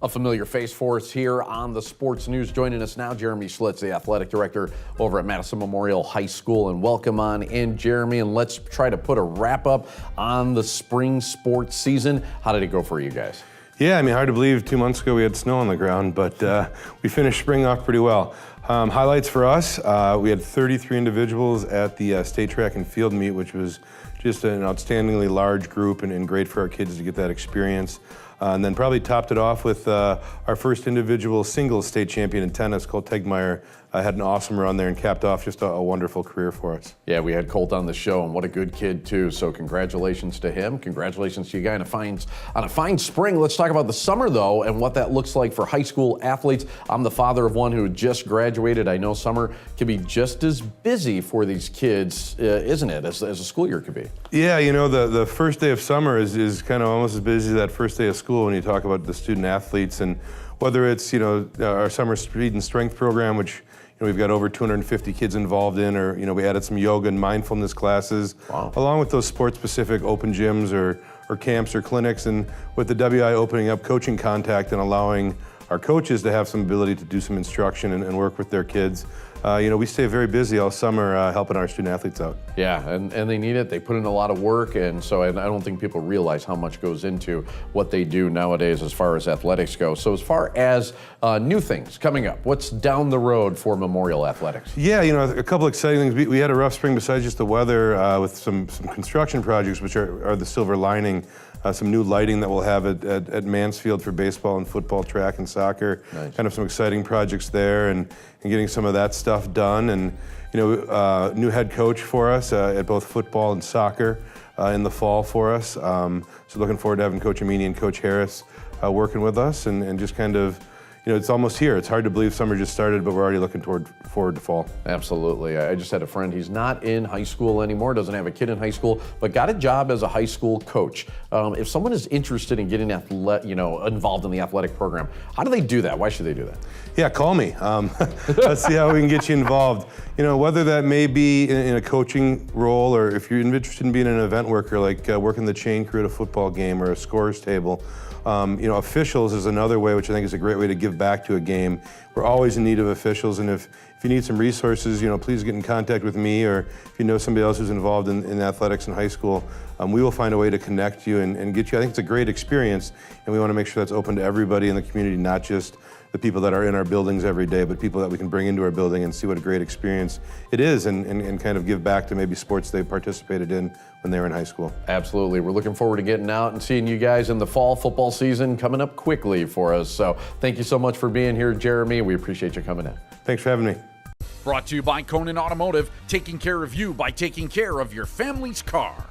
A familiar face for us here on the Sports News. Joining us now, Jeremy Schlitz, the athletic director over at Madison Memorial High School. And welcome on in, Jeremy. And let's try to put a wrap up on the spring sports season. How did it go for you guys? Yeah, I mean, hard to believe 2 months ago we had snow on the ground, but we finished spring off pretty well. Highlights for us, we had 33 individuals at the state track and field meet, which was just an outstandingly large group and great for our kids to get that experience. And then probably topped it off with our first individual singles state champion in tennis, Colt Tegmeyer, had an awesome run there and capped off just a wonderful career for us. Yeah, we had Colt on the show, and what a good kid too. So congratulations to him. Congratulations to you guys on a fine spring. Let's talk about the summer though, and what that looks like for high school athletes. I'm the father of one who just graduated. I know summer can be just as busy for these kids, isn't it, as a school year could be? Yeah, you know, the first day of summer is kind of almost as busy as that first day of school when you talk about the student athletes, and whether it's, you know, our summer speed and strength program, which we've got over 250 kids involved in, or we added some yoga and mindfulness classes, wow, along with those sport-specific open gyms or camps or clinics, and with the WI opening up coaching contact and allowing our coaches to have some ability to do some instruction and work with their kids. We stay very busy all summer helping our student athletes out. Yeah, and they need it. They put in a lot of work, and so I don't think people realize how much goes into what they do nowadays as far as athletics go. So as far as new things coming up, what's down the road for Memorial Athletics? Yeah, a couple exciting things. We had a rough spring besides just the weather with some construction projects, which are the silver lining. Some new lighting that we'll have at Mansfield for baseball and football, track and soccer. Nice. Kind of some exciting projects there, and getting some of that stuff done. And new head coach for us at both football and soccer in the fall for us. So looking forward to having Coach Amini and Coach Harris working with us, and just kind of, it's almost here. It's hard to believe summer just started, but we're already looking forward to fall. Absolutely. I just had a friend, he's not in high school anymore, doesn't have a kid in high school, but got a job as a high school coach. If someone is interested in getting involved in the athletic program, how do they do that? Why should they do that? Yeah, call me. Let's see how we can get you involved. Whether that may be in a coaching role, or if you're interested in being an event worker, like working the chain crew at a football game or a scores table. Officials is another way, which I think is a great way to give back to a game. We're always in need of officials, and if you need some resources, please get in contact with me, or if you know somebody else who's involved in athletics in high school, we will find a way to connect you and get you. I think it's a great experience, and we want to make sure that's open to everybody in the community, not just the people that are in our buildings every day, but people that we can bring into our building and see what a great experience it is, and kind of give back to maybe sports they participated in when they were in high school. Absolutely. We're looking forward to getting out and seeing you guys in the fall football season coming up quickly for us. So thank you so much for being here, Jeremy. We appreciate you coming in. Thanks for having me. Brought to you by Conan Automotive, taking care of you by taking care of your family's car.